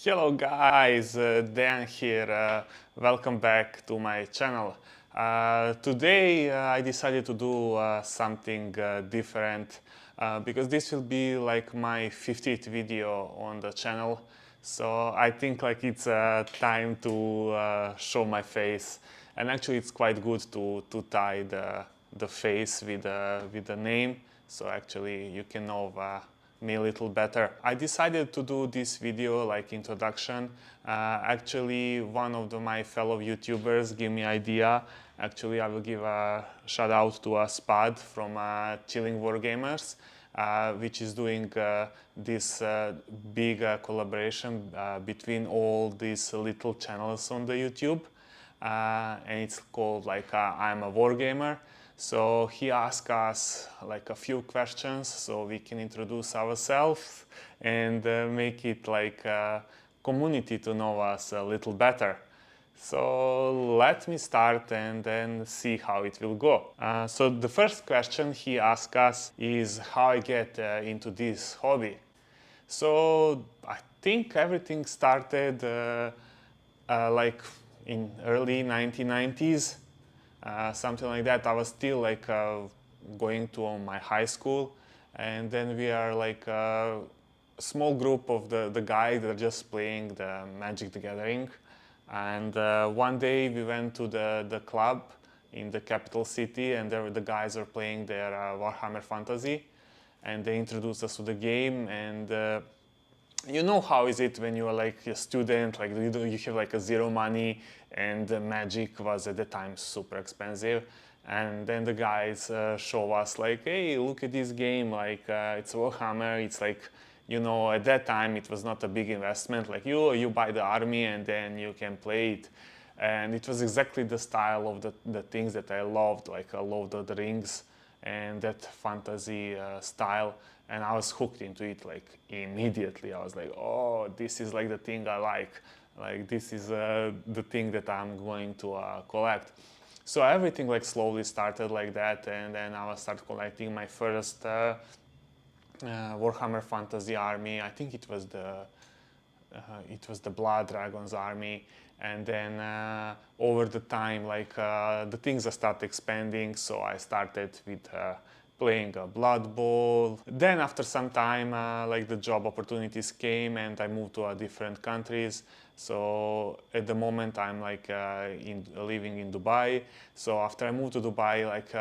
Hello guys, Dan here. Welcome back to my channel. Today I decided to do something different because this will be like my 50th video on the channel. So I think like it's time to show my face, and actually it's quite good to tie the face with the name. So actually you can know me a little better. I decided to do this video like introduction. Actually, one of my fellow YouTubers gave me idea. Actually, I will give a shout out to Spad from Chilling Wargamers, which is doing this big collaboration between all these little channels on the YouTube. And it's called like I'm a wargamer. So he asked us like a few questions so we can introduce ourselves and make it like a community to know us a little better. So let me start and then see how it will go. So the first question he asked us is how I get into this hobby. So I think everything started like in early 1990s, something like that. I was still like going to my high school, and then we are like a small group of the guys that are just playing the Magic the Gathering. And one day we went to the club in the capital city, and there the guys are playing their Warhammer Fantasy, and they introduced us to the game. And you know how is it when you are like a student, like you have like a zero money, and Magic was at the time super expensive. And then the guys show us like, hey, look at this game, like it's Warhammer. It's like, you know, at that time it was not a big investment, like you buy the army and then you can play it. And it was exactly the style of the things that I loved, like Lord of the Rings and that fantasy style. And I was hooked into it like immediately. I was like, oh, this is like the thing I like this is the thing that I'm going to collect. So everything like slowly started like that, and then I started collecting my first Warhammer Fantasy army. I think it was the Blood Dragons army. And then over the time, like the things started expanding, so I started with playing a Blood Bowl. Then after some time, like the job opportunities came and I moved to different countries. So at the moment I'm like living in Dubai. So after I moved to Dubai, like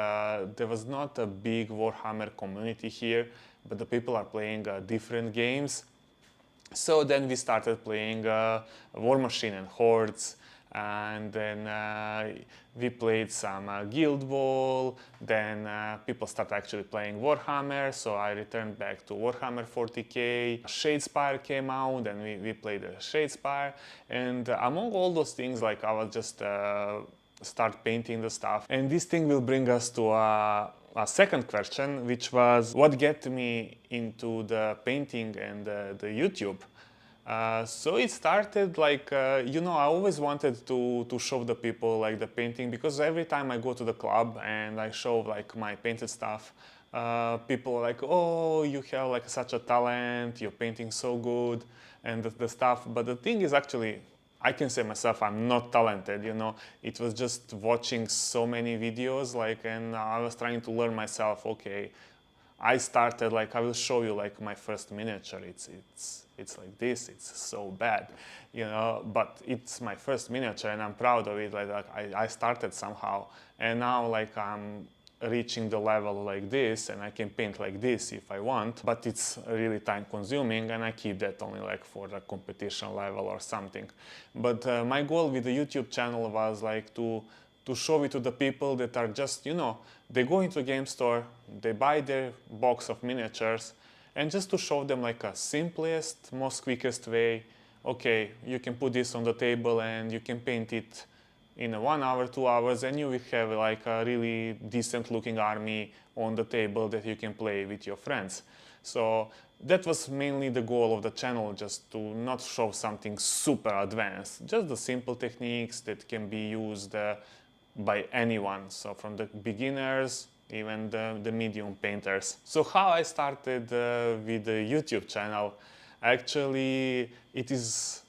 there was not a big Warhammer community here, but the people are playing different games. So then we started playing War Machine and Hordes, and then we played some Guild Ball. Then people started actually playing Warhammer, so I returned back to Warhammer 40k. Shadespire came out, and we played Shadespire. And among all those things, like I was just start painting the stuff. And this thing will bring us to a second question, which was what get me into the painting and the YouTube. So it started like, you know, I always wanted to show the people like the painting, because every time I go to the club and I show like my painted stuff, people are like, oh, you have like such a talent, you're painting so good, and the stuff. But the thing is actually, I can say myself, I'm not talented, you know. It was just watching so many videos, like, and I was trying to learn myself, okay, I started like, I will show you like my first miniature. It's like this. It's so bad, you know. But it's my first miniature, and I'm proud of it. Like I started somehow, and now like I'm reaching the level like this, and I can paint like this if I want. But it's really time consuming, and I keep that only like for the competition level or something. But my goal with the YouTube channel was like to show it to the people that are just, you know, they go into a game store, they buy their box of miniatures, and just to show them like a simplest, most quickest way. Okay, you can put this on the table and you can paint it in 1 hour, 2 hours, and you will have like a really decent looking army on the table that you can play with your friends. So that was mainly the goal of the channel, just to not show something super advanced, just the simple techniques that can be used by anyone, so from the beginners, even the medium painters. So how I started with the YouTube channel, actually it is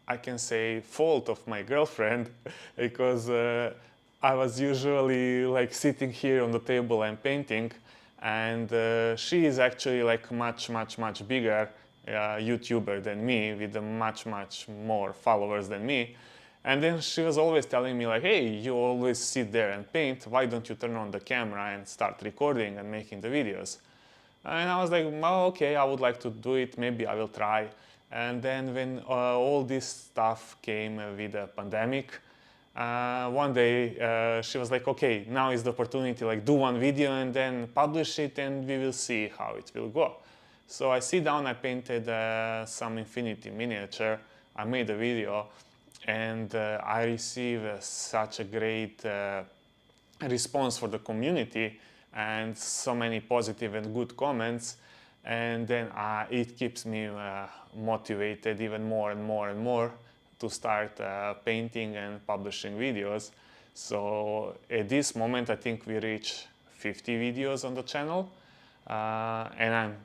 I can say, fault of my girlfriend because I was usually like sitting here on the table and painting, and she is actually like much bigger YouTuber than me, with much more followers than me. And then she was always telling me like, hey, you always sit there and paint, why don't you turn on the camera and start recording and making the videos? And I was like, well, okay, I would like to do it, maybe I will try. And then when all this stuff came with the pandemic, one day she was like, okay, now is the opportunity, like do one video and then publish it and we will see how it will go. So I sit down, I painted some infinity miniature, I made a video, and I received such a great response for the community and so many positive and good comments, and then it keeps me motivated even more and more to start painting and publishing videos. So at this moment I think we reach 50 videos on the channel, and I'm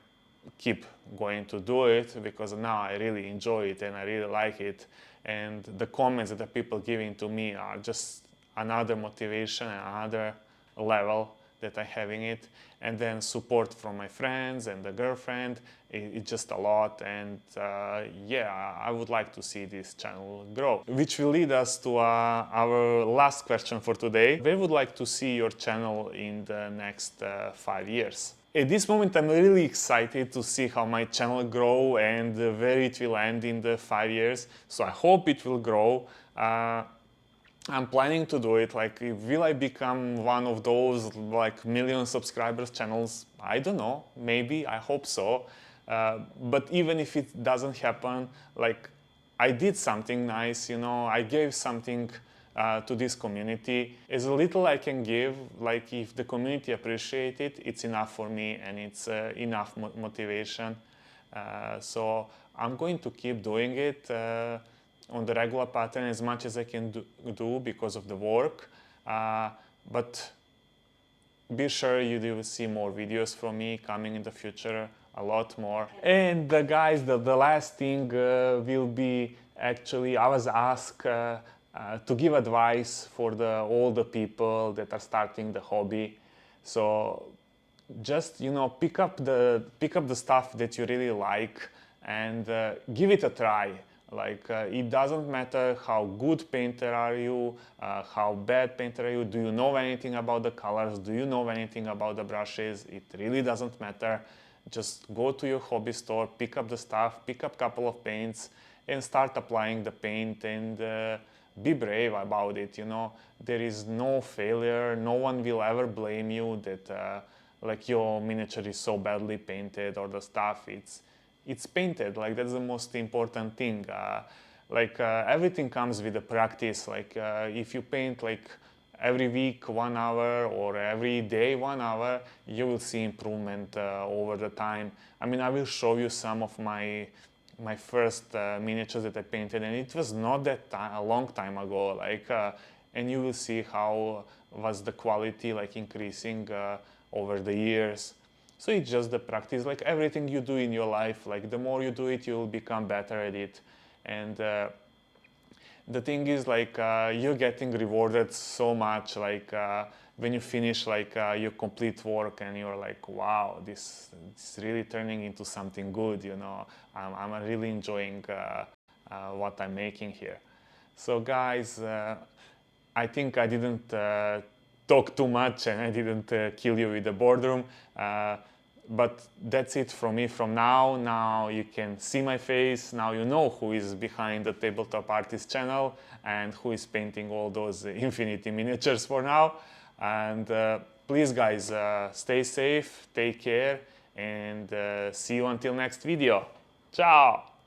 keep going to do it because now I really enjoy it and I really like it, and the comments that the people giving to me are just another motivation and another level that I'm having it. And then support from my friends and the girlfriend, it's just a lot. And yeah, I would like to see this channel grow, which will lead us to our last question for today. Where would like to see your channel in the next 5 years? At this moment I'm really excited to see how my channel grow and where it will end in the 5 years. So I hope it will grow. I'm planning to do it, like will I become one of those like million subscribers channels? I don't know, maybe, I hope so. But even if it doesn't happen, like I did something nice, you know, I gave something to this community. As little I can give, like if the community appreciate it, it's enough for me and it's enough motivation. So I'm going to keep doing it on the regular pattern as much as I can do because of the work, but be sure you do see more videos from me coming in the future, a lot more. And guys, the last thing will be, actually I was asked to give advice for all the people that are starting the hobby. So just, you know, pick up the stuff that you really like and give it a try. Like it doesn't matter how good painter are you, how bad painter are you, do you know anything about the colors, do you know anything about the brushes, it really doesn't matter. Just go to your hobby store, pick up the stuff, pick up a couple of paints and start applying the paint, and be brave about it, you know. There is no failure, no one will ever blame you that like your miniature is so badly painted or the stuff, it's painted. Like that's the most important thing. Everything comes with the practice. Like if you paint like every week 1 hour or every day 1 hour, you will see improvement over the time. I mean, I will show you some of my first miniatures that I painted, and it was not that a long time ago. Like, and you will see how was the quality like increasing over the years. So it's just the practice, like everything you do in your life, like the more you do it, you'll become better at it. And the thing is, like you're getting rewarded so much, like when you finish like your complete work and you're like, wow, this is really turning into something good, you know. I'm really enjoying what I'm making here. So guys, I think I didn't talk too much and I didn't kill you with the boardroom. But that's it from me from now. Now you can see my face. Now you know who is behind the Tabletop Artist channel and who is painting all those infinity miniatures for now. And please guys, stay safe, take care, and see you until next video. Ciao!